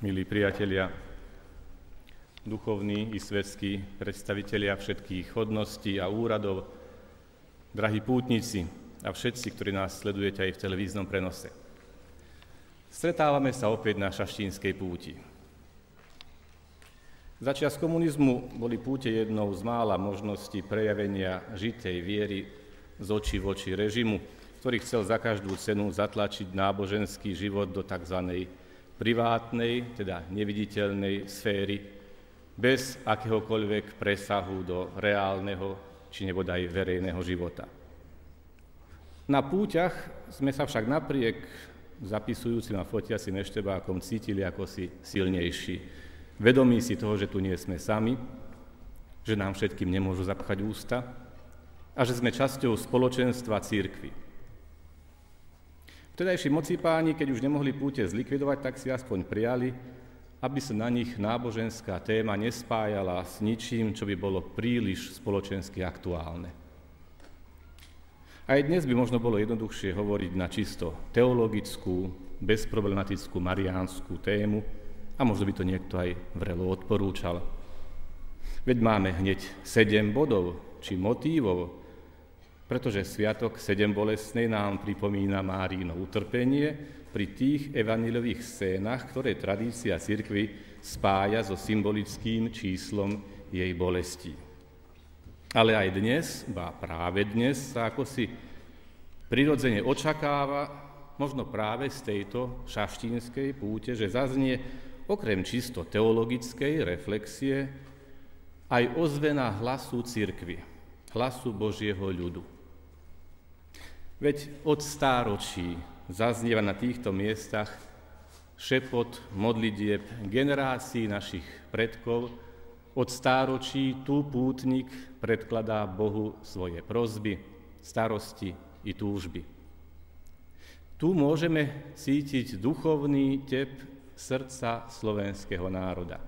milí priatelia, duchovní i svetskí predstavitelia všetkých hodností a úradov, drahí pútnici a všetci, ktorí nás sledujete aj v televíznom prenose. Stretávame sa opäť na šaštínskej púti. Začias komunizmu boli púte jednou z mála možností prejavenia žitej viery z očí v oči režimu, ktorý chcel za každú cenu zatlačiť náboženský život do tzv. Privátnej, teda neviditeľnej sféry, bez akéhokoľvek presahu do reálneho či nebodaj verejného života. Na púťach sme sa však napriek zapisujúcim a fotiacim eštebákom cítili ako si silnejší, vedomí si toho, že tu nie sme sami, že nám všetkým nemôžu zapchať ústa a že sme časťou spoločenstva cirkvi. Vtedajší mocipáni, keď už nemohli púte zlikvidovať, tak si aspoň prijali, aby sa na nich náboženská téma nespájala s ničím, čo by bolo príliš spoločensky aktuálne. Aj dnes by možno bolo jednoduchšie hovoriť na čisto teologickú, bezproblematickú mariánsku tému a možno by to niekto aj vrelo odporúčal. Veď máme hneď 7 bodov či motívov, pretože sviatok 7 bolestnej nám pripomína Márino utrpenie pri tých evanjeliových scénach, ktoré tradícia cirkvi spája so symbolickým číslom jej bolesti. Ale aj dnes, ba práve dnes, sa ako si prirodzene očakáva, možno práve z tejto šaštínskej púte, že zaznie okrem čisto teologickej reflexie aj ozvena hlasu cirkvi, hlasu Božieho ľudu. Veď od stáročí zaznieva na týchto miestach šepot modlitieb generácií našich predkov. Od stáročí tu pútnik predkladá Bohu svoje prosby, starosti i túžby. Tu môžeme cítiť duchovný tep srdca slovenského národa.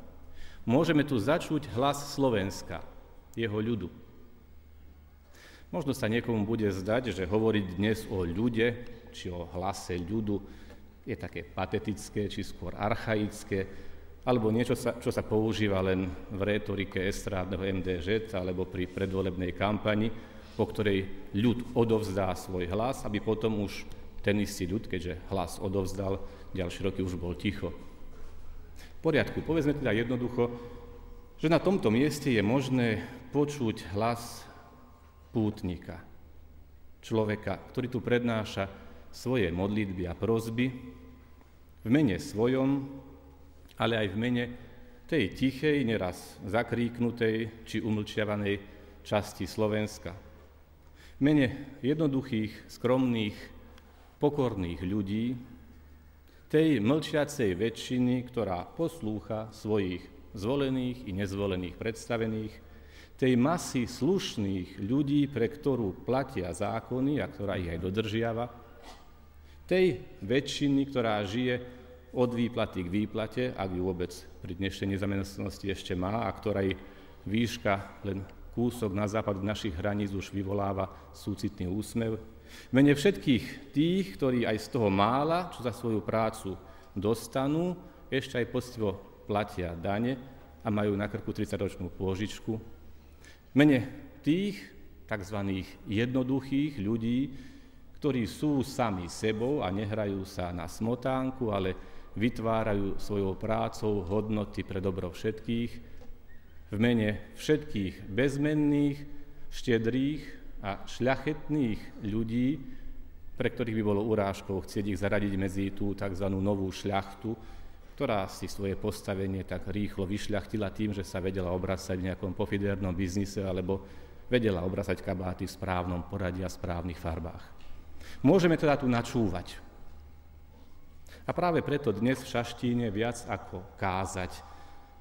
Môžeme tu začuť hlas Slovenska, jeho ľudu. Možno sa niekomu bude zdať, že hovoriť dnes o ľude, či o hlase ľudu, je také patetické, či skôr archaické, alebo niečo, čo sa používa len v rétorike estrádneho MDŽ, alebo pri predvolebnej kampani, po ktorej ľud odovzdá svoj hlas, aby potom už ten istý ľud, keďže hlas odovzdal, ďalšie roky už bol ticho. V poriadku, povedzme teda jednoducho, že na tomto mieste je možné počuť hlas pútnika, človeka, ktorý tu prednáša svoje modlitby a prosby v mene svojom, ale aj v mene tej tichej, neraz zakríknutej či umlčiavanej časti Slovenska. V mene jednoduchých, skromných, pokorných ľudí, tej mlčiacej väčšiny, ktorá poslúcha svojich zvolených i nezvolených predstavených, tej masy slušných ľudí, pre ktorú platia zákony a ktorá ich aj dodržiava, tej väčšiny, ktorá žije od výplaty k výplate, ak ju vôbec pri dnešnej nezamestnanosti ešte má, a ktorej výška len kúsok na západ našich hraníc už vyvoláva súcitný úsmev. V mene všetkých tých, ktorí aj z toho mála, čo za svoju prácu dostanú, ešte aj poctivo platia dane a majú na krku 30-ročnú pôžičku. V mene tých tzv. Jednoduchých ľudí, ktorí sú sami sebou a nehrajú sa na smotánku, ale vytvárajú svojou prácou hodnoty pre dobro všetkých, v mene všetkých bezmenných, štedrých a šľachetných ľudí, pre ktorých by bolo urážkou chcieť ich zaradiť medzi tú tzv. Novú šľachtu, ktorá si svoje postavenie tak rýchlo vyšľachtila tým, že sa vedela obracať v nejakom pofidernom biznise alebo vedela obracať kabáty v správnom poradí a správnych farbách. Môžeme teda tu načúvať. A práve preto dnes v Šaštíne viac ako kázať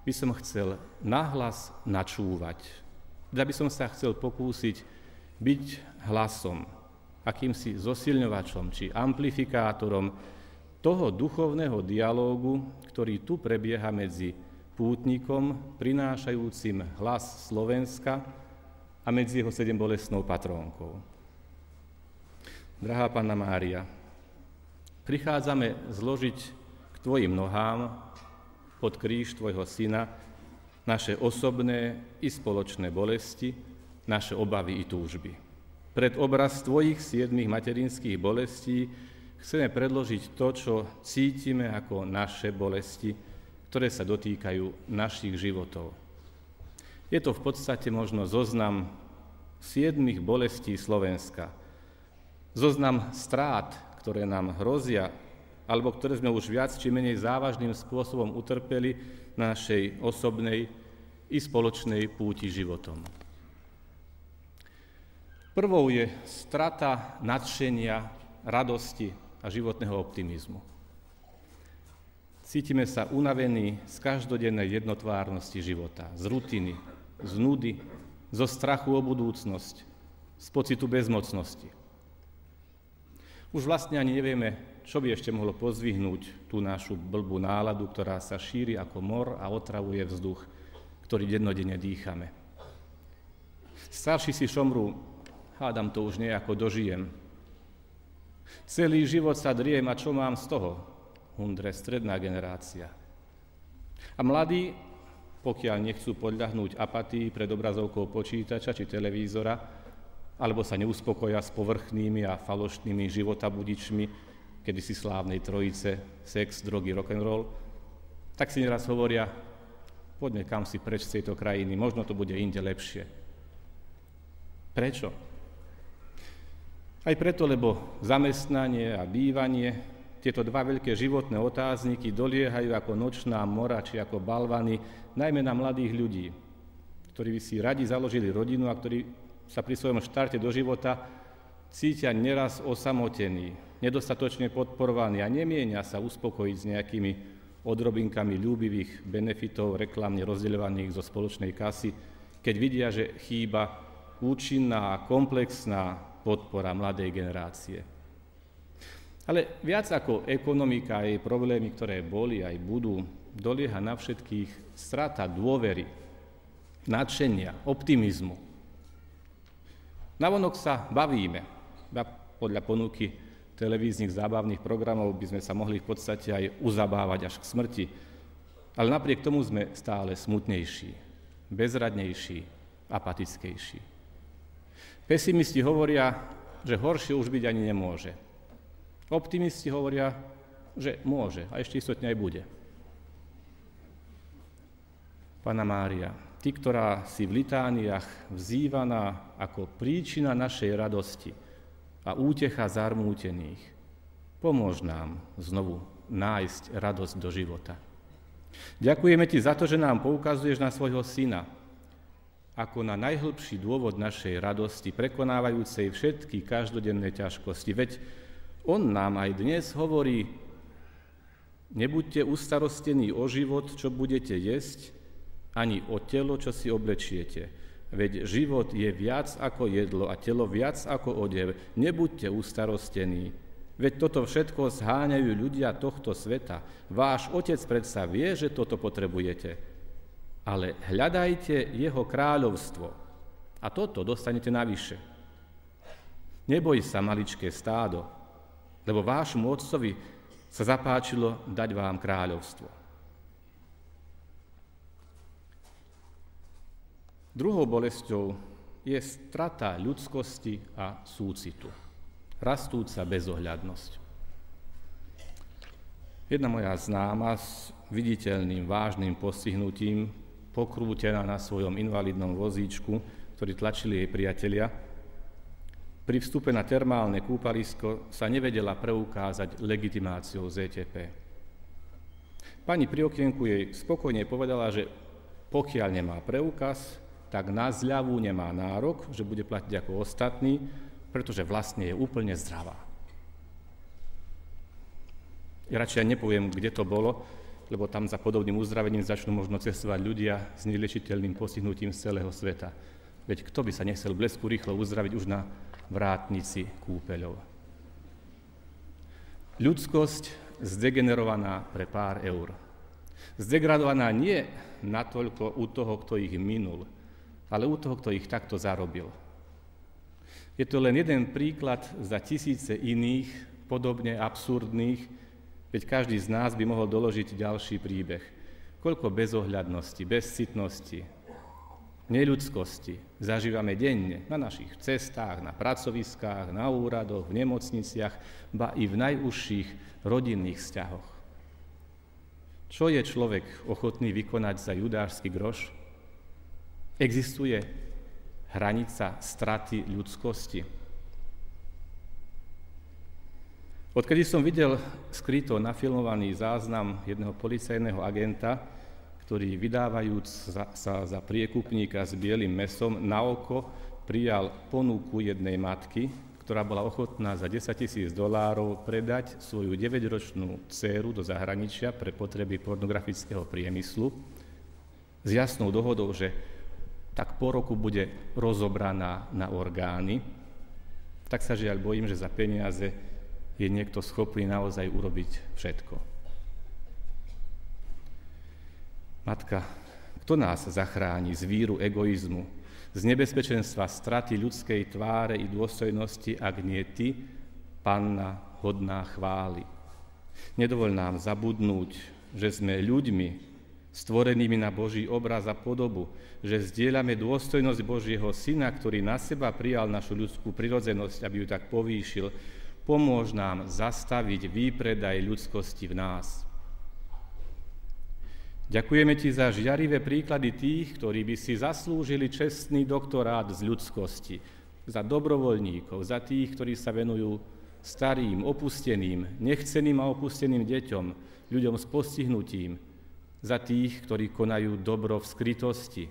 by som chcel nahlas načúvať. Teda by som sa chcel pokúsiť byť hlasom, akýmsi zosilňovačom či amplifikátorom toho duchovného dialógu, ktorý tu prebieha medzi pútnikom, prinášajúcim hlas Slovenska a medzi jeho 7 bolestnou patrónkou. Drahá Panna Mária, prichádzame zložiť k Tvojim nohám pod kríž tvojho syna naše osobné i spoločné bolesti, naše obavy i túžby. Pred obraz tvojich 7 materinských bolestí chceme predložiť to, čo cítime ako naše bolesti, ktoré sa dotýkajú našich životov. Je to v podstate možno zoznam 7 bolestí Slovenska. Zoznam strát, ktoré nám hrozia, alebo ktoré sme už viac či menej závažným spôsobom utrpeli na našej osobnej i spoločnej púti životom. Prvou je strata nadšenia, radosti a životného optimizmu. Cítime sa unavení z každodennej jednotvárnosti života, z rutiny, z nudy, zo strachu o budúcnosť, z pocitu bezmocnosti. Už vlastne ani nevieme, čo by ešte mohlo pozdvihnúť tú našu blbú náladu, ktorá sa šíri ako mor a otravuje vzduch, ktorý dennodenne dýchame. Starší si šomrú, hádam to už nejako dožijem. Celý život sa driem a čo mám z toho? Hundre, stredná generácia. A mladí, pokiaľ nechcú podľahnúť apatii pred obrazovkou počítača či televízora, alebo sa neuspokoja s povrchnými a falošnými životabudičmi kedysi slávnej trojice, sex, drogy, rock'n'roll, tak si neraz hovoria, poďme kam si preč z tejto krajiny, možno to bude inde lepšie. Prečo? Aj preto, lebo zamestnanie a bývanie, tieto dva veľké životné otázniky doliehajú ako nočná mora či ako balvany, najmä na mladých ľudí, ktorí by si radi založili rodinu a ktorí sa pri svojom štarte do života cítia neraz osamotení, nedostatočne podporovaní a nemienia sa uspokojiť s nejakými odrobinkami ľúbivých benefitov reklamne rozdeľovaných zo spoločnej kasy, keď vidia, že chýba účinná a komplexná podpora mladej generácie. Ale viac ako ekonomika a jej problémy, ktoré boli aj budú, dolieha na všetkých strata dôvery, nadšenia, optimizmu. Navonok sa bavíme. Podľa ponuky televíznych zábavných programov by sme sa mohli v podstate aj uzabávať až k smrti. Ale napriek tomu sme stále smutnejší, bezradnejší, apatickejší. Pesimisti hovoria, že horšie už byť ani nemôže. Optimisti hovoria, že môže a ešte istotne aj bude. Panna Mária, ty, ktorá si v litániách vzývaná ako príčina našej radosti a útecha zarmútených, pomôž nám znovu nájsť radosť do života. Ďakujeme ti za to, že nám poukazuješ na svojho syna, ako na najhlbší dôvod našej radosti, prekonávajúcej všetky každodenné ťažkosti. Veď on nám aj dnes hovorí, nebuďte ustarostení o život, čo budete jesť, ani o telo, čo si oblečiete. Veď život je viac ako jedlo a telo viac ako odev. Nebuďte ustarostení. Veď toto všetko zháňajú ľudia tohto sveta. Váš Otec predsa vie, že toto potrebujete. Ale hľadajte jeho kráľovstvo a toto dostanete navyše. Neboj sa, maličké stádo, lebo vášmu Otcovi sa zapáčilo dať vám kráľovstvo. Druhou bolesťou je strata ľudskosti a súcitu, rastúca bezohľadnosť. Jedna moja známa s viditeľným vážnym postihnutím, pokrútená na svojom invalidnom vozíčku, ktorý tlačili jej priatelia, pri vstupe na termálne kúpalisko sa nevedela preukázať legitimáciou ZTP. Pani pri okienku jej spokojne povedala, že pokiaľ nemá preukaz, tak na zľavu nemá nárok, že bude platiť ako ostatní, pretože vlastne je úplne zdravá. Ja radšej nepoviem, kde to bolo, lebo tam za podobným uzdravením začnú možno cestovať ľudia s neliečiteľným postihnutím z celého sveta. Veď kto by sa nechcel blesku rýchlo uzdraviť už na vrátnici kúpeľov. Ľudskosť zdegenerovaná pre pár eur. Zdegradovaná nie natoľko u toho, kto ich minul, ale u toho, kto ich takto zarobil. Je to len jeden príklad za tisíce iných, podobne absurdných, veď každý z nás by mohol doložiť ďalší príbeh. koľko bezohľadnosti, bezcitnosti, neľudskosti zažívame denne na našich cestách, na pracoviskách, na úradoch, v nemocniciach, ba i v najúžších rodinných vzťahoch. Čo je človek ochotný vykonať za judášsky groš? Existuje hranica straty ľudskosti? Odkedy som videl skryto nafilmovaný záznam jedného policajného agenta, ktorý vydávajúc sa za priekupníka s bielým mäsom na oko prijal ponuku jednej matky, ktorá bola ochotná za $10,000 predať svoju 9-ročnú dcéru do zahraničia pre potreby pornografického priemyslu s jasnou dohodou, že tak po roku bude rozobraná na orgány, tak sa žiaľ bojím, že za peniaze je niekto schopný naozaj urobiť všetko. Matka, kto nás zachráni z víru egoizmu, z nebezpečenstva straty ľudskej tváre i dôstojnosti, ak nie ty, Panna hodná chvály? Nedovoľ nám zabudnúť, že sme ľuďmi, stvorenými na Boží obraz a podobu, že zdieľame dôstojnosť Božieho Syna, ktorý na seba prijal našu ľudskú prirodzenosť, aby ju tak povýšil. Pomôž nám zastaviť výpredaj ľudskosti v nás. Ďakujeme ti za žiarivé príklady tých, ktorí by si zaslúžili čestný doktorát z ľudskosti, za dobrovoľníkov, za tých, ktorí sa venujú starým, opusteným, nechceným a opusteným deťom, ľuďom s postihnutím, za tých, ktorí konajú dobro v skrytosti,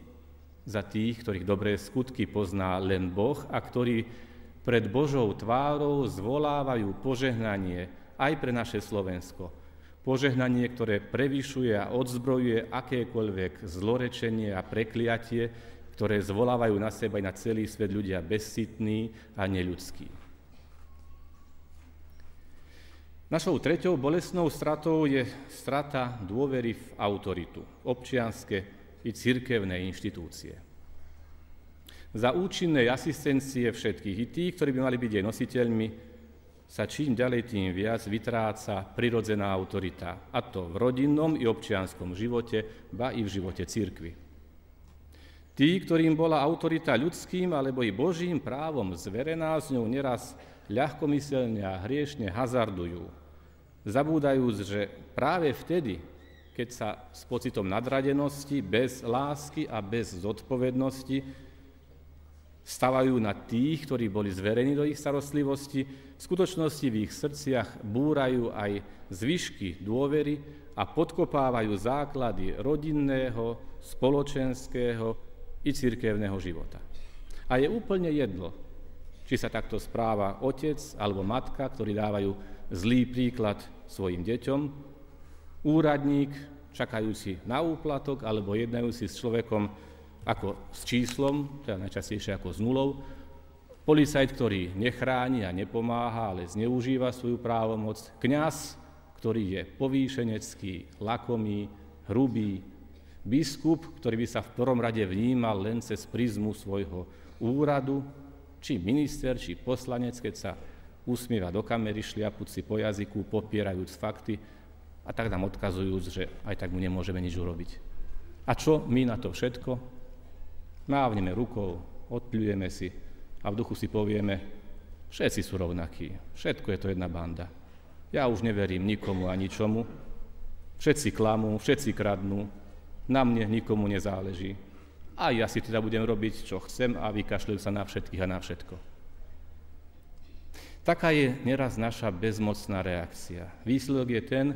za tých, ktorých dobré skutky pozná len Boh a ktorí pred Božou tvárou zvolávajú požehnanie aj pre naše Slovensko. Požehnanie, ktoré prevyšuje a odzbrojuje akékoľvek zlorečenie a prekliatie, ktoré zvolávajú na seba aj na celý svet ľudia bezcitní a neľudskí. Našou treťou bolestnou stratou je strata dôvery v autoritu, občianske i cirkevné inštitúcie. Za účinnej asistencie všetkých, i tých, ktorí by mali byť jej nositeľmi, sa čím ďalej tým viac vytráca prirodzená autorita, a to v rodinnom i občianskom živote, ba i v živote cirkvi. Tí, ktorým bola autorita ľudským alebo i Božím právom zverená, s ňou neraz ľahkomyselne a hriešne hazardujú, zabúdajúc, že práve vtedy, keď sa s pocitom nadradenosti, bez lásky a bez zodpovednosti stavajú na tých, ktorí boli zverení do ich starostlivosti, v skutočnosti v ich srdciach búrajú aj zvyšky dôvery a podkopávajú základy rodinného, spoločenského i cirkevného života. A je úplne jedno, či sa takto správa otec alebo matka, ktorí dávajú zlý príklad svojim deťom, úradník, čakajúci na úplatok alebo jednajúci s človekom ako s číslom, teda najčastejšie ako s nulou, policajt, ktorý nechráni a nepomáha, ale zneužíva svoju právomoc, kňaz, ktorý je povýšenecký, lakomý, hrubý, biskup, ktorý by sa v prvom rade vnímal len cez prizmu svojho úradu, či minister, či poslanec, keď sa usmieva do kamery, šliapúc si po jazyku, popierajúc fakty a tak nám odkazujúc, že aj tak mu nemôžeme nič urobiť. A čo my na to všetko? Mávneme rukou, odpľujeme si a v duchu si povieme, všetci sú rovnakí, všetko je to jedna banda. Ja už neverím nikomu a ničomu, všetci klamú, všetci kradnú, na mne nikomu nezáleží. A ja si teda budem robiť, čo chcem a vykašľujem sa na všetkých a na všetko. Taká je neraz naša bezmocná reakcia. Výsledok je ten,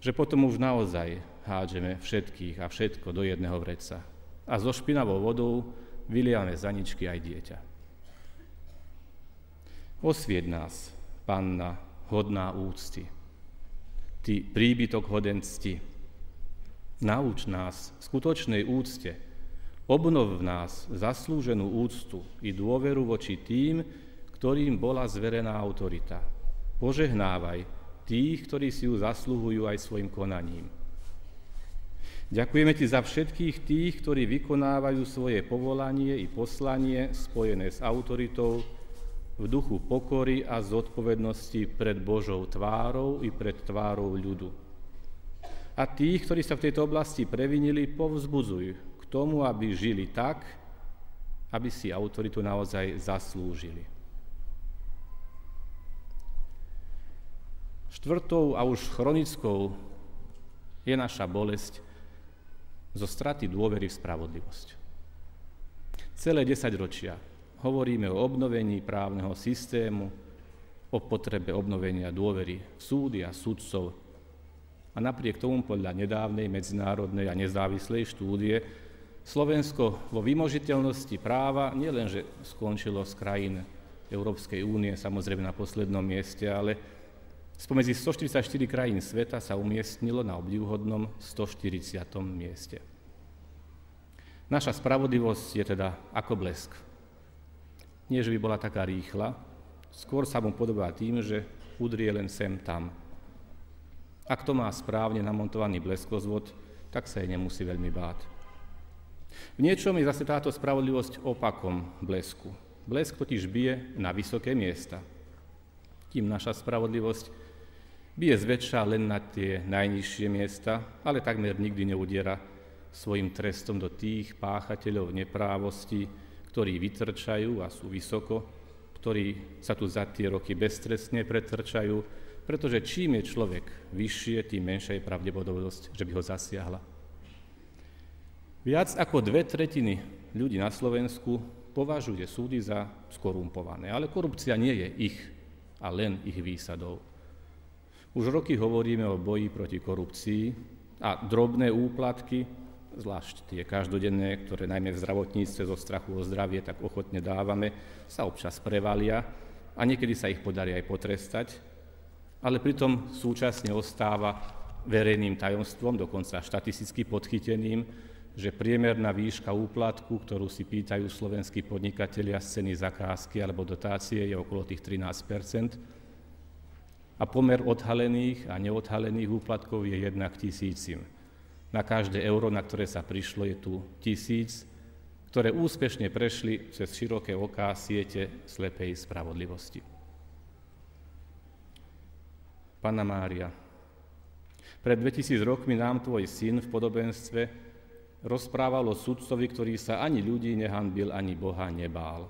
že potom už naozaj hádžeme všetkých a všetko do jedného vreca. A so špinavou vodou vyliame za ničky aj dieťa. Osvieť nás, Panna, hodná úcty. Ty príbytok hoden cti. Nauč nás skutočnej úcte. Obnov v nás zaslúženú úctu i dôveru voči tým, ktorým bola zverená autorita. Požehnávaj tých, ktorí si ju zasluhujú aj svojim konaním. Ďakujeme ti za všetkých tých, ktorí vykonávajú svoje povolanie i poslanie spojené s autoritou v duchu pokory a zodpovednosti pred Božou tvárou i pred tvárou ľudu. A tých, ktorí sa v tejto oblasti previnili, povzbudzuj k tomu, aby žili tak, aby si autoritu naozaj zaslúžili. Štvrtou a už chronickou je naša bolesť zo straty dôvery v spravodlivosť. Celé 10 ročia hovoríme o obnovení právneho systému, o potrebe obnovenia dôvery v súdy a sudcov. A napriek tomu podľa nedávnej medzinárodnej a nezávislej štúdie Slovensko vo vymožiteľnosti práva nielenže skončilo z krajín Európskej únie, samozrejme na poslednom mieste, ale spomedzi 144 krajín sveta sa umiestnilo na obdivuhodnom 140. mieste. Naša spravodlivosť je teda ako blesk. Nie, že by bola taká rýchla, skôr sa mu podobá tým, že udrie len sem tam. Ak to má správne namontovaný bleskozvod, tak sa jej nemusí veľmi báť. V niečom je zase táto spravodlivosť opakom blesku. Blesk totiž bije na vysoké miesta, kým naša spravodlivosť bije zväčša len na tie najnižšie miesta, ale takmer nikdy neudiera svojim trestom do tých páchateľov neprávosti, ktorí vytrčajú a sú vysoko, ktorí sa tu za tie roky beztrestne pretrčajú, pretože čím je človek vyššie, tým menšia je pravdepodobnosť, že by ho zasiahla. Viac ako 2/3 ľudí na Slovensku považuje súdy za skorumpované, ale korupcia nie je ich a len ich výsadou. Už roky hovoríme o boji proti korupcii a drobné úplatky, zvlášť tie každodenné, ktoré najmä v zdravotníctve zo strachu o zdravie tak ochotne dávame, sa občas prevalia a niekedy sa ich podarí aj potrestať, ale pritom súčasne ostáva verejným tajomstvom, dokonca štatisticky podchyteným, že priemerná výška úplatku, ktorú si pýtajú slovenskí podnikatelia z ceny zakázky alebo dotácie, je okolo tých 13%. A pomer odhalených a neodhalených úplatkov je 1 k 1000. Na každé euro, na ktoré sa prišlo, je tu 1000, ktoré úspešne prešli cez široké oká siete slepej spravodlivosti. Panna Mária, pred 2000 rokmi nám tvoj syn v podobenstve rozprával o sudcovi, ktorý sa ani ľudí nehanbil, ani Boha nebál.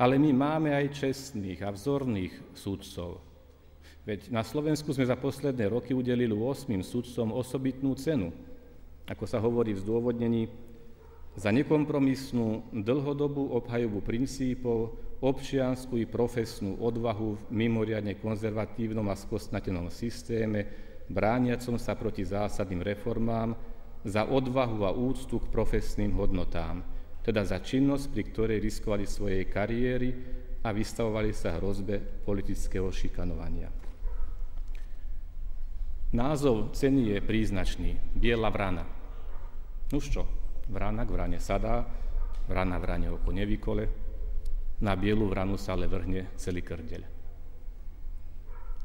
Ale my máme aj čestných a vzorných sudcov. Veď na Slovensku sme za posledné roky udelili 8 sudcom osobitnú cenu, ako sa hovorí v zdôvodnení, za nekompromisnú dlhodobú obhajobu princípov, občiansku i profesnú odvahu v mimoriadne konzervatívnom a skostnatenom systéme, brániacom sa proti zásadným reformám, za odvahu a úctu k profesným hodnotám, teda za činnosť, pri ktorej riskovali svojej kariéry a vystavovali sa hrozbe politického šikanovania. Názov ceny je príznačný. Biela vrana. Nuž čo? Vrana k vrane sadá, vrana vrane oko nevykole, na bielu vranu sa ale vrhne celý krdeľ.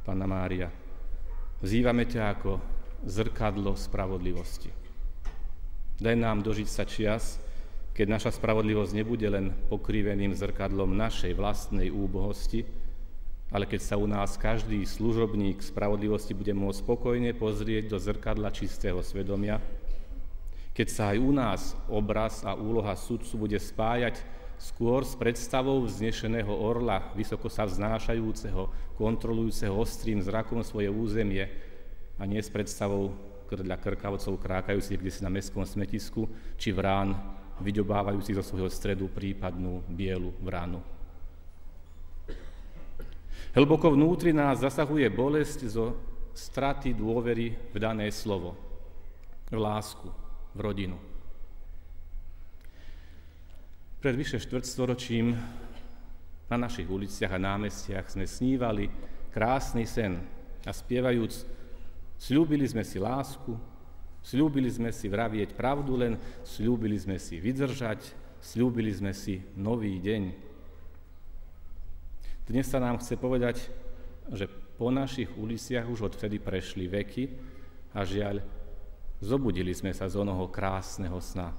Panna Mária, vzývame ťa ako zrkadlo spravodlivosti. Daj nám dožiť sa čias, keď naša spravodlivosť nebude len pokriveným zrkadlom našej vlastnej úbohosti, ale keď sa u nás každý služobník spravodlivosti bude môcť spokojne pozrieť do zrkadla čistého svedomia, keď sa aj u nás obraz a úloha sudcu bude spájať skôr s predstavou vznešeného orla, vysoko sa vznášajúceho, kontrolujúceho ostrým zrakom svoje územie a nie s predstavou krdľa krkavcov krákajúcich kdesi na mestskom smetisku, či vrán vyďobávajúcich zo svojho stredu prípadnú bielu vranu. Hlboko vnútri nás zasahuje bolesť zo straty dôvery v dané slovo, v lásku, v rodinu. Pred vyše štvrtstoročím na našich uliciach a námestiach sme snívali krásny sen a spievajúc sľúbili sme si lásku, sľúbili sme si vravieť pravdu len, sľúbili sme si vydržať, sľúbili sme si nový deň. Dnes sa nám chce povedať, že po našich uliciach už odvtedy prešli veky a žiaľ, zobudili sme sa z onoho krásneho sna.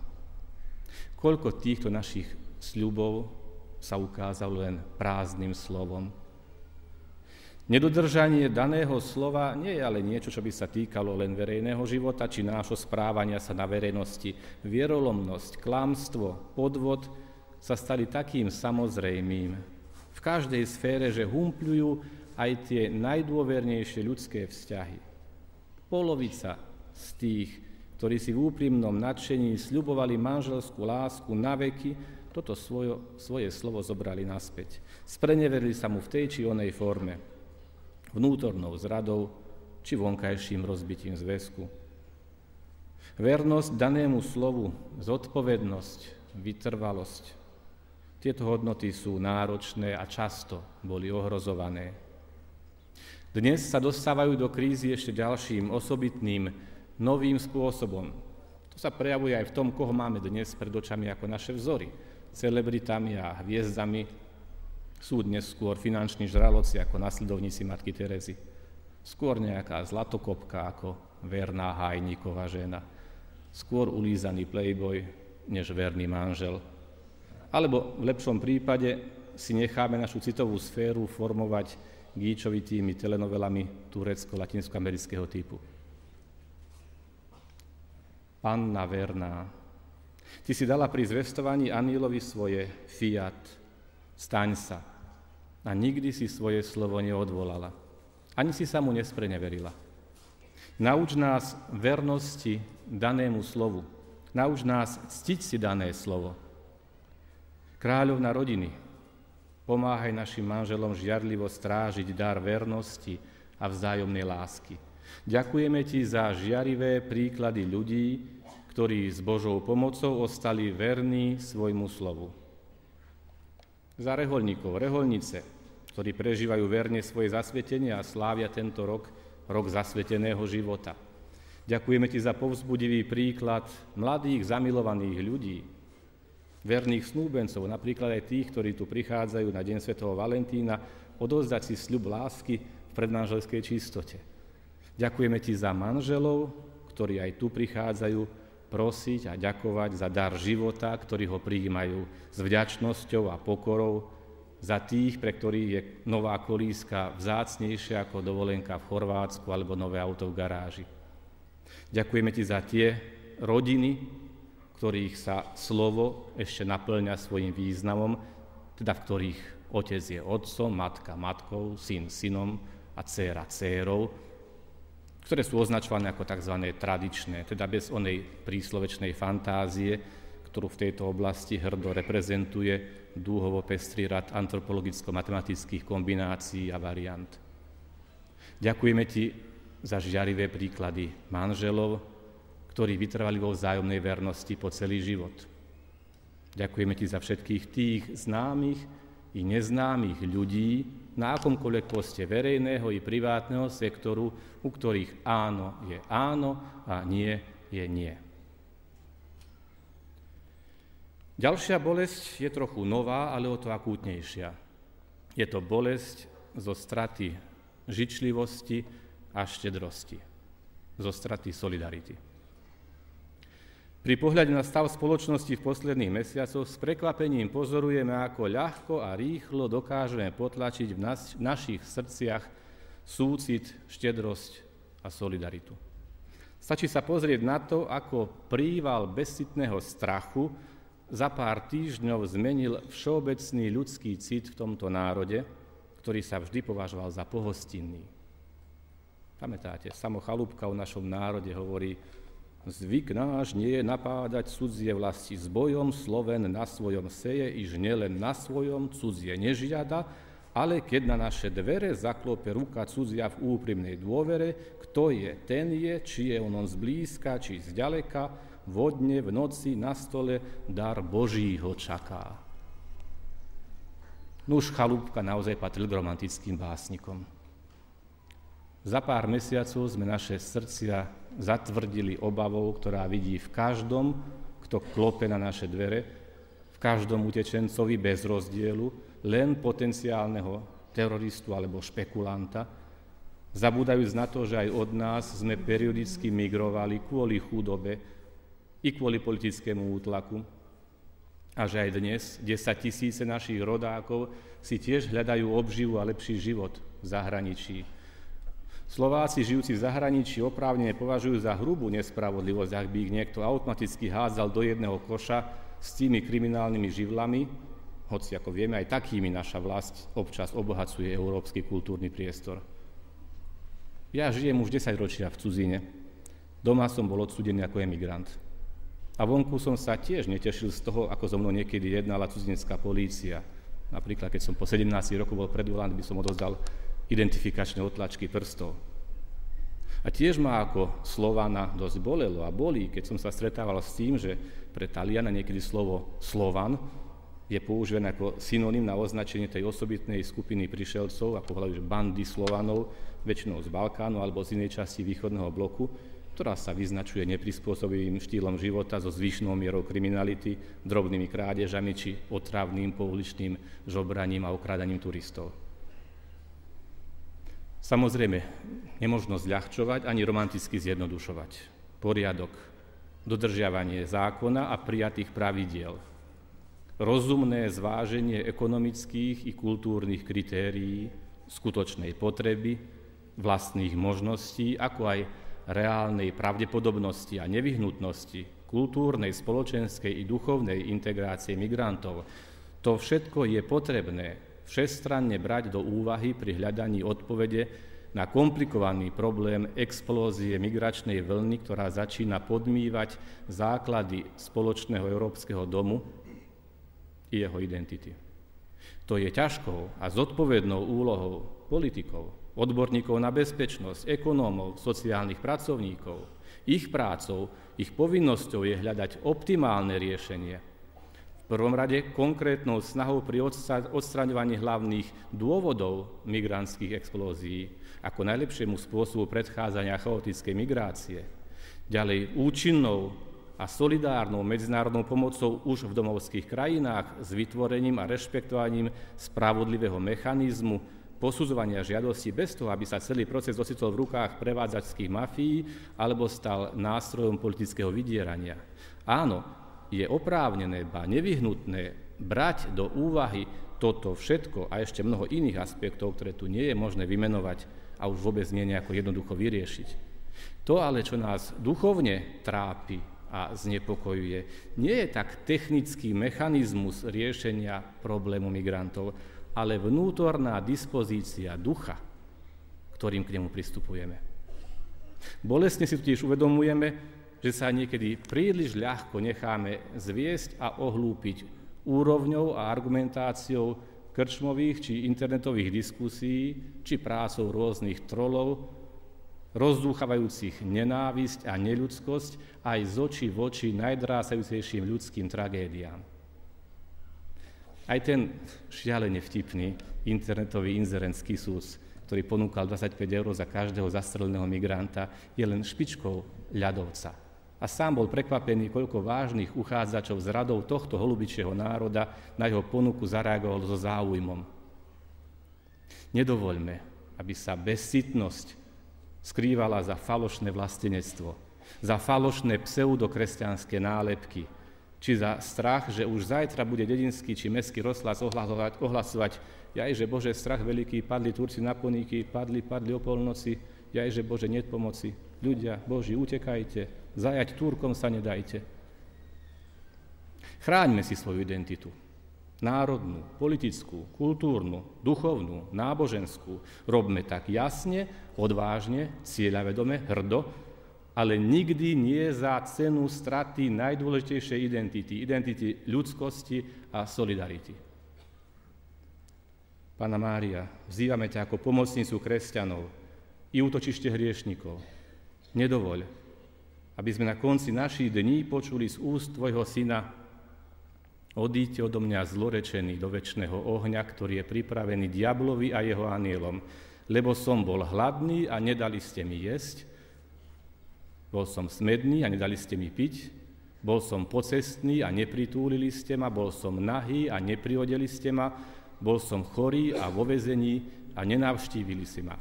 Koľko týchto našich sľubov sa ukázalo len prázdnym slovom. Nedodržanie daného slova nie je ale niečo, čo by sa týkalo len verejného života či nášho správania sa na verejnosti. Vierolomnosť, klamstvo, podvod sa stali takým samozrejmým v každej sfére, že humpľujú aj tie najdôvernejšie ľudské vzťahy. Polovica z tých, ktorí si v úprimnom nadšení sľubovali manželskú lásku na veky, toto svoje slovo zobrali naspäť. Spreneverili sa mu v tej či onej forme, vnútornou zradou či vonkajším rozbitím zväzku. Vernosť danému slovu, zodpovednosť, vytrvalosť. Tieto hodnoty sú náročné a často boli ohrozované. Dnes sa dostávajú do krízy ešte ďalším osobitným, novým spôsobom. To sa prejavuje aj v tom, koho máme dnes pred očami ako naše vzory. Celebritami a hviezdami sú dnes skôr finanční žraloci ako nasledovníci matky Terezy. Skôr nejaká zlatokopka ako verná Hajníková žena. Skôr ulízaný playboy, než verný manžel. Alebo v lepšom prípade si necháme našu citovú sféru formovať gíčovitými telenovelami turecko-latinskoamerického typu. Panna verná, ty si dala pri zvestovaní Anílovi svoje fiat, staň sa. A nikdy si svoje slovo neodvolala. Ani si sa mu nespreneverila. Nauč nás vernosti danému slovu. Nauč nás ctiť si dané slovo. Kráľovna rodiny, pomáhaj našim manželom žiarlivo strážiť dar vernosti a vzájomnej lásky. Ďakujeme ti za žiarivé príklady ľudí, ktorí s Božou pomocou ostali verní svojmu slovu. Za rehoľníkov, rehoľnice, ktorí prežívajú verne svoje zasvetenie a slávia tento rok, rok zasveteného života. Ďakujeme ti za povzbudivý príklad mladých, zamilovaných ľudí, verných snúbencov, napríklad aj tých, ktorí tu prichádzajú na Deň svätého Valentína, odovzdať si sľub lásky v predmanželskej čistote. Ďakujeme ti za manželov, ktorí aj tu prichádzajú prosiť a ďakovať za dar života, ktorí ho prijímajú s vďačnosťou a pokorou, za tých, pre ktorých je nová kolíska vzácnejšia ako dovolenka v Chorvátsku alebo nové auto v garáži. Ďakujeme ti za tie rodiny, ktorých sa slovo ešte naplňa svojim významom, teda v ktorých otec je otcom, matka matkou, syn synom a dcéra dcérou, ktoré sú označované ako tzv. Tradičné, teda bez onej príslovečnej fantázie, ktorú v tejto oblasti hrdo reprezentuje dúhovo pestrý rad antropologicko-matematických kombinácií a variant. Ďakujeme ti za žiarivé príklady manželov, ktorí vytrvali vo vzájomnej vernosti po celý život. Ďakujeme ti za všetkých tých známych i neznámych ľudí na akomkoľvek poste verejného i privátneho sektoru, u ktorých áno je áno a nie je nie. Ďalšia bolesť je trochu nová, ale o to akútnejšia. Je to bolesť zo straty žičlivosti a štedrosti, zo straty solidarity. Pri pohľade na stav spoločnosti v posledných mesiacoch s prekvapením pozorujeme, ako ľahko a rýchlo dokážeme potlačiť v našich srdciach súcit, štedrosť a solidaritu. Stačí sa pozrieť na to, ako príval bezcitného strachu za pár týždňov zmenil všeobecný ľudský cit v tomto národe, ktorý sa vždy považoval za pohostinný. Pamätáte, samo Chalúbka o našom národe hovorí: zvyk náš nie je napádať cudzie vlasti s bojom, Sloven na svojom seje, iž nielen na svojom cudzie nežiada, ale keď na naše dvere zaklope ruka cudzia v úprimnej dôvere, kto je, ten je, či je on zblízka, či zďaleka, vodne v noci na stole dar Boží ho čaká. Nuž Chalúbka naozaj patril k romantickým básnikom. Za pár mesiacov sme naše srdcia zatvrdili obavou, ktorá vidí v každom, kto klope na naše dvere, v každom utečencovi bez rozdielu, len potenciálneho teroristu alebo špekulanta, zabúdajúc na to, že aj od nás sme periodicky migrovali kvôli chudobe i kvôli politickému útlaku. A že aj dnes 10 000 našich rodákov si tiež hľadajú obživu a lepší život v zahraničí. Slováci žijúci v zahraničí oprávnene považujú za hrubú nespravodlivosť, ak by ich niekto automaticky hádzal do jedného koša s tými kriminálnymi živlami, hoci ako vieme, aj takými naša vlast občas obohacuje európsky kultúrny priestor. Ja žijem už 10 ročia v cudzine. Doma som bol odsúdený ako emigrant. A vonku som sa tiež netešil z toho, ako so mnou niekedy jednala cudzinecká polícia. Napríklad, keď som po 17 rokoch bol predvolaný, by som odozdal identifikačné otlačky prstov. A tiež ma ako Slovana dosť bolelo a bolí, keď som sa stretával s tým, že pre Taliana niekedy slovo Slovan je používané ako synonym na označenie tej osobitnej skupiny prišelcov, ako hovorí, že bandy Slovanov, väčšinou z Balkánu alebo z inej časti východného bloku, ktorá sa vyznačuje neprispôsobivým štýlom života so zvýšenou mierou kriminality, drobnými krádežami či otravným pouličným žobraním a okrádaním turistov. Samozrejme, nemožno zľahčovať ani romanticky zjednodušovať. Poriadok, dodržiavanie zákona a prijatých pravidiel, rozumné zváženie ekonomických i kultúrnych kritérií, skutočnej potreby, vlastných možností, ako aj reálnej pravdepodobnosti a nevyhnutnosti kultúrnej, spoločenskej i duchovnej integrácie migrantov. To všetko je potrebné všestranne brať do úvahy pri hľadaní odpovede na komplikovaný problém explózie migračnej vlny, ktorá začína podmývať základy spoločného európskeho domu i jeho identity. To je ťažkou a zodpovednou úlohou politikov, odborníkov na bezpečnosť, ekonómov, sociálnych pracovníkov. Ich prácou, ich povinnosťou je hľadať optimálne riešenie. V prvom rade konkrétnou snahou pri odstraňovaní hlavných dôvodov migrantských explózií ako najlepšiemu spôsobu predchádzania chaotickej migrácie. Ďalej účinnou a solidárnou medzinárodnou pomocou už v domovských krajinách s vytvorením a rešpektovaním spravodlivého mechanizmu posudzovania žiadosti bez toho, aby sa celý proces ocitol v rukách prevádzačských mafií alebo stal nástrojom politického vydierania. Áno, je oprávnené, ba nevyhnutné brať do úvahy toto všetko a ešte mnoho iných aspektov, ktoré tu nie je možné vymenovať a už vôbec nie nejako jednoducho vyriešiť. To ale, čo nás duchovne trápi a znepokojuje, nie je tak technický mechanizmus riešenia problému migrantov, ale vnútorná dispozícia ducha, ktorým k nemu pristupujeme. Bolestne si totiž uvedomujeme, že sa niekedy príliš ľahko necháme zviesť a ohlúpiť úrovňou a argumentáciou krčmových či internetových diskusí, či prácou rôznych trolov, rozdúchavajúcich nenávisť a neľudskosť aj z očí v oči najdrásajúcejším ľudským tragédiám. Aj ten šialene vtipný internetový inzerentský súd, ktorý ponúkal 25 € za každého zastreleného migranta, je len špičkou ľadovca. A sám bol prekvapený, koľko vážnych uchádzačov z radov tohto holubičieho národa na jeho ponuku zareagovalo so záujmom. Nedovoľme, aby sa bezcitnosť skrývala za falošné vlastenectvo, za falošné pseudokresťanské nálepky, či za strach, že už zajtra bude dedinský či mestský rozhlas ohlasovať jajže Bože, strach veľký, padli Turci na Poníky, padli o polnoci, jajže Bože, niet pomoci, ľudia Boží, utekajte, zajať Turkom sa nedajte. Chráňme si svoju identitu, národnú, politickú, kultúrnu, duchovnú, náboženskú. Robme tak jasne, odvážne, cieľavedome, hrdo, ale nikdy nie za cenu straty najdôležitejšej identity ľudskosti a solidarity. Panna Mária, vzývame ťa ako pomocnicu kresťanov i útočište hriešnikov. Nedovoľ, aby sme na konci našich dní počuli z úst tvojho syna: odíďte odo mňa zlorečený do večného ohňa, ktorý je pripravený diablovi a jeho anielom, lebo som bol hladný a nedali ste mi jesť, bol som smedný a nedali ste mi piť, bol som pocestný a nepritúlili ste ma, bol som nahý a nepriodeli ste ma, bol som chorý a vo väzení a nenavštívili si ma.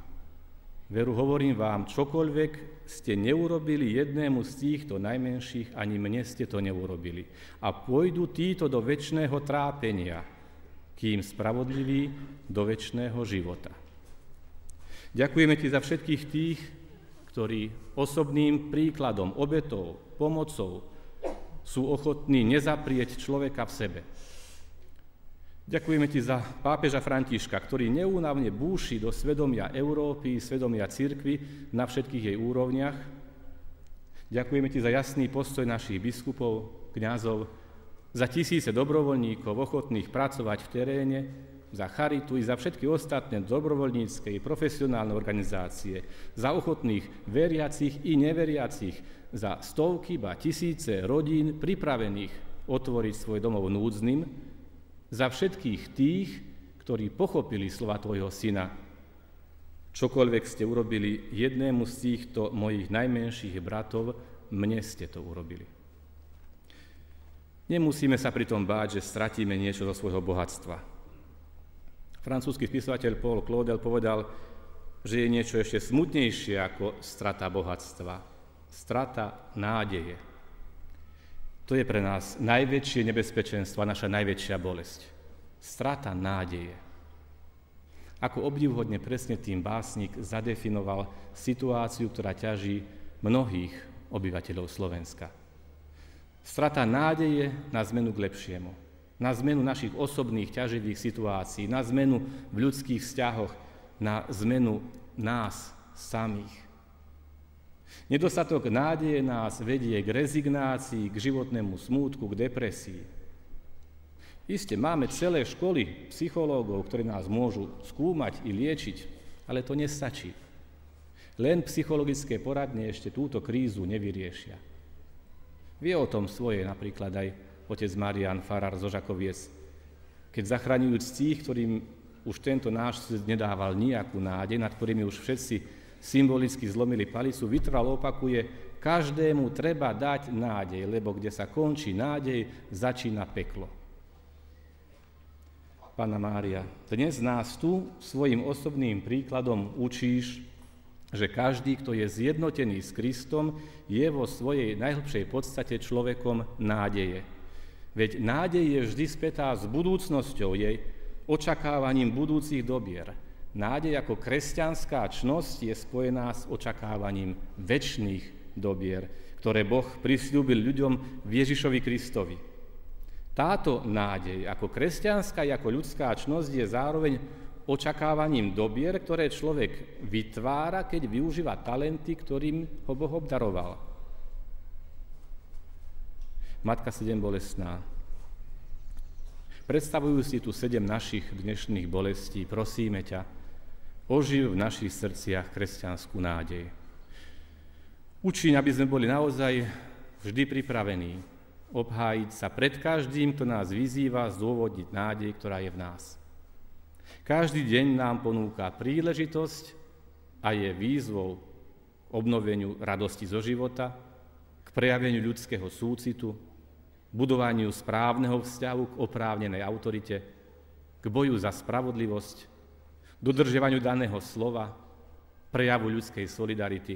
Veru hovorím vám, čokoľvek ste neurobili jednému z týchto najmenších, ani mne ste to neurobili. A pôjdu títo do večného trápenia, kým spravodliví do večného života. Ďakujeme ti za všetkých tých, ktorí osobným príkladom, obetou, pomocou sú ochotní nezaprieť človeka v sebe. Ďakujeme ti za pápeža Františka, ktorý neúnavne búši do svedomia Európy, svedomia cirkvi na všetkých jej úrovniach. Ďakujeme ti za jasný postoj našich biskupov, kňazov, za tisíce dobrovoľníkov ochotných pracovať v teréne, za charitu i za všetky ostatné dobrovoľnícke i profesionálne organizácie, za ochotných veriacich i neveriacich, za stovky, ba tisíce rodín pripravených otvoriť svoj domov núdznym, za všetkých tých, ktorí pochopili slova tvojho syna. Čokoľvek ste urobili jednému z týchto mojich najmenších bratov, mne ste to urobili. Nemusíme sa pritom báť, že stratíme niečo zo svojho bohatstva. Francúzsky spisovateľ Paul Claudel povedal, že je niečo ešte smutnejšie ako strata bohatstva. Strata nádeje. To je pre nás najväčšie nebezpečenstvo a naša najväčšia bolesť. Strata nádeje. Ako obdivuhodne presne tým básnik zadefinoval situáciu, ktorá ťaží mnohých obyvateľov Slovenska. Strata nádeje na zmenu k lepšiemu, na zmenu našich osobných ťaživých situácií, na zmenu v ľudských vzťahoch, na zmenu nás samých. Nedostatok nádeje nás vedie k rezignácii, k životnému smútku, k depresii. Isté, máme celé školy psychológov, ktorí nás môžu skúmať i liečiť, ale to nestačí. Len psychologické poradne ešte túto krízu nevyriešia. Vie o tom svoje napríklad aj otec Marián, farár zo Žakoviec, keď zachraňujúc tých, ktorým už tento náš svet nedával nejakú nádej, nad ktorými už všetci symbolicky zlomili palicu, vytrvalo opakuje, každému treba dať nádej, lebo kde sa končí nádej, začína peklo. Panna Mária, dnes nás tu svojim osobným príkladom učíš, že každý, kto je zjednotený s Kristom, je vo svojej najhlbšej podstate človekom nádeje. Veď nádej je vždy spätá s budúcnosťou, jej očakávaním budúcich dobier. Nádej ako kresťanská čnosť je spojená s očakávaním večných dobier, ktoré Boh prisľúbil ľuďom v Ježišovi Kristovi. Táto nádej ako kresťanská i ako ľudská čnosť je zároveň očakávaním dobier, ktoré človek vytvára, keď využíva talenty, ktorým ho Boh obdaroval. Matka sedem bolestná. Predstavujú si tu 7 našich dnešných bolestí, prosíme ťa, oživ v našich srdciach kresťanskú nádej. Učiň, aby sme boli naozaj vždy pripravení obhájiť sa pred každým, kto nás vyzýva zdôvodniť nádej, ktorá je v nás. Každý deň nám ponúka príležitosť a je výzvou k obnoveniu radosti zo života, k prejaveniu ľudského súcitu, budovaniu správneho vzťahu k oprávnenej autorite, k boju za spravodlivosť, dodržiavaniu daného slova, prejavu ľudskej solidarity,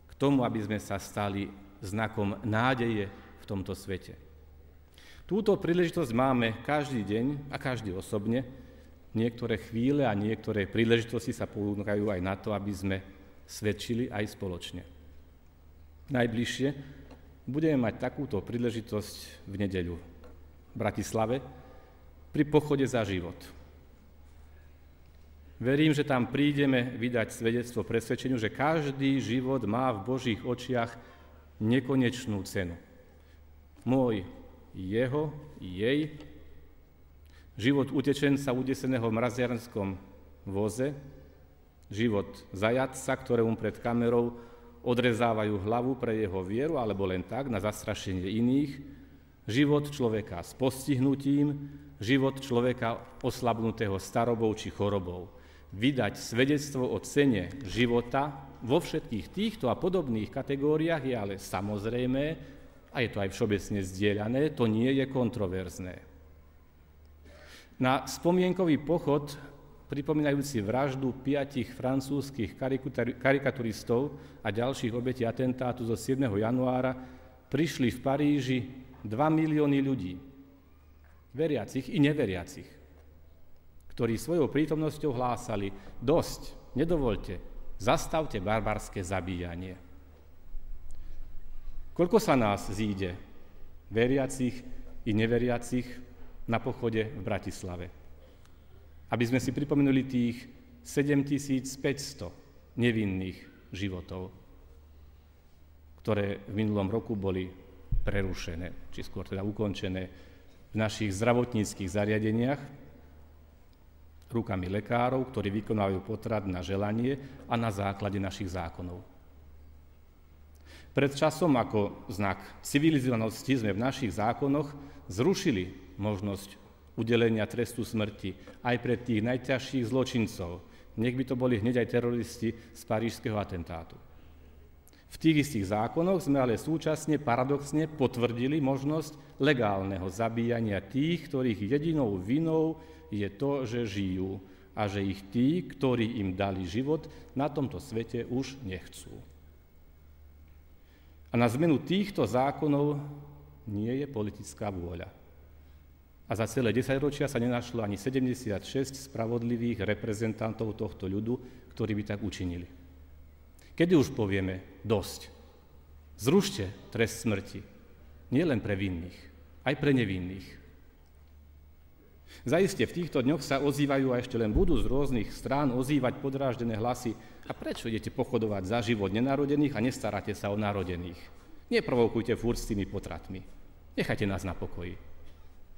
k tomu, aby sme sa stali znakom nádeje v tomto svete. Túto príležitosť máme každý deň a každý osobne. Niektoré chvíle a niektoré príležitosti sa ponúkajú aj na to, aby sme svedčili aj spoločne. Najbližšie budeme mať takúto príležitosť v nedeľu v Bratislave pri pochode za život. Verím, že tam prídeme vydať svedectvo presvedčeniu, že každý život má v Božích očiach nekonečnú cenu. Môj, jeho, jej, život utečenca udeseného v mraziarskom voze, život zajatca, ktorému pred kamerou odrezávajú hlavu pre jeho vieru, alebo len tak, na zastrašenie iných, život človeka s postihnutím, život človeka oslabnutého starobou či chorobou. Vydať svedectvo o cene života vo všetkých týchto a podobných kategóriách je ale samozrejmé, a je to aj všeobecne zdieľané, to nie je kontroverzné. Na spomienkový pochod pripomínajúci vraždu 5 francúzskych karikaturistov a ďalších obetí atentátu zo 7. januára, prišli v Paríži 2 milióny ľudí, veriacich i neveriacich, ktorí svojou prítomnosťou hlásali: dosť, nedovoľte, zastavte barbarské zabíjanie. Koľko sa nás zíde, veriacich i neveriacich, na pochode v Bratislave? Aby sme si pripomenuli tých 7500 nevinných životov, ktoré v minulom roku boli prerušené, či skôr teda ukončené v našich zdravotníckych zariadeniach rukami lekárov, ktorí vykonávajú potrat na želanie a na základe našich zákonov. Pred časom ako znak civilizovanosti sme v našich zákonoch zrušili možnosť udelenia trestu smrti aj pre tých najťažších zločincov. Nech by to boli hneď aj teroristi z parížskeho atentátu. V tých istých zákonoch sme ale súčasne paradoxne potvrdili možnosť legálneho zabíjania tých, ktorých jedinou vinou je to, že žijú a že ich tí, ktorí im dali život, na tomto svete už nechcú. A na zmenu týchto zákonov nie je politická vôľa. A za celé 10 ročia sa nenašlo ani 76 spravodlivých reprezentantov tohto ľudu, ktorí by tak učinili. Kedy už povieme dosť? Zrušte trest smrti. Nie len pre vinných, aj pre nevinných. Zaiste v týchto dňoch sa ozývajú a ešte len budú z rôznych strán ozývať podráždené hlasy: a prečo idete pochodovať za život nenarodených a nestaráte sa o narodených? Neprovokujte furt s tými potratmi. Nechajte nás na pokoji.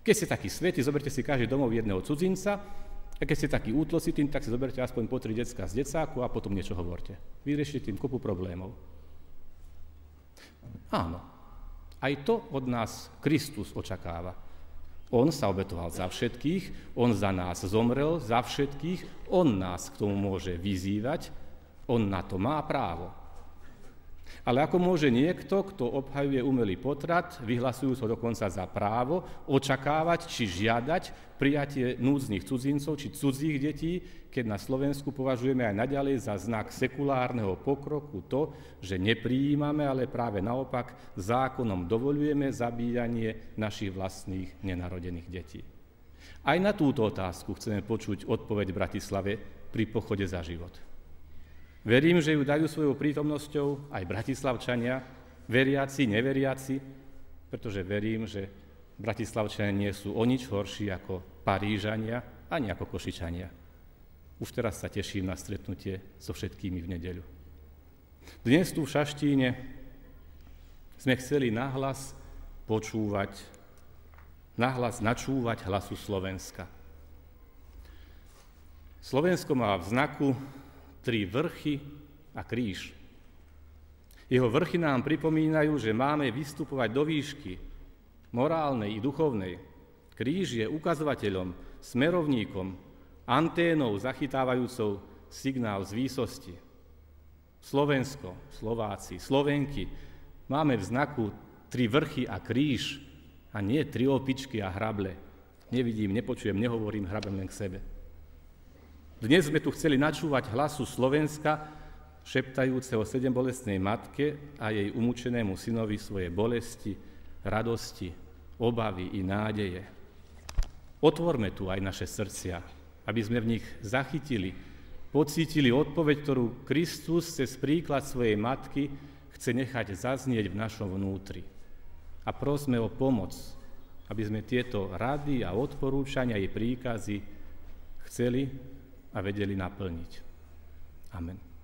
Keď ste takí svätí, zoberte si každý domov jedného cudzinca, a keď ste takí útlosití, tak si zoberte aspoň po 3 decká z decáku a potom niečo hovorte. Vyriešite tým kopu problémov. Áno, aj to od nás Kristus očakáva. On sa obetoval za všetkých, on za nás zomrel za všetkých, on nás k tomu môže vyzývať, on na to má právo. Ale ako môže niekto, kto obhajuje umelý potrat, vyhlasujúc ho dokonca za právo, očakávať či žiadať prijatie núdznych cudzincov či cudzích detí, keď na Slovensku považujeme aj naďalej za znak sekulárneho pokroku to, že neprijímame, ale práve naopak zákonom dovoľujeme zabíjanie našich vlastných nenarodených detí. Aj na túto otázku chceme počuť odpoveď v Bratislave pri pochode za život. Verím, že ju dajú svojou prítomnosťou aj bratislavčania, veriaci, neveriaci, pretože verím, že bratislavčania nie sú o nič horší ako Parížania ani ako Košičania. Už teraz sa teším na stretnutie so všetkými v nedeľu. Dnes tu v Šaštíne sme chceli nahlas načúvať hlasu Slovenska. Slovensko má v znaku 3 vrchy a kríž. Jeho vrchy nám pripomínajú, že máme vystupovať do výšky, morálnej i duchovnej. Kríž je ukazovateľom, smerovníkom, anténou zachytávajúcou signál z výsosti. Slovensko, Slováci, Slovenky máme v znaku 3 vrchy a kríž a nie 3 opičky a hrable. Nevidím, nepočujem, nehovorím, hrabem len k sebe. Dnes sme tu chceli načúvať hlasu Slovenska, šeptajúceho 7bolestnej matke a jej umúčenému synovi svoje bolesti, radosti, obavy i nádeje. Otvorme tu aj naše srdcia, aby sme v nich zachytili, pocítili odpoveď, ktorú Kristus cez príklad svojej matky chce nechať zaznieť v našom vnútri. A prosme o pomoc, aby sme tieto rady a odporúčania i príkazy chceli a vedeli naplniť. Amen.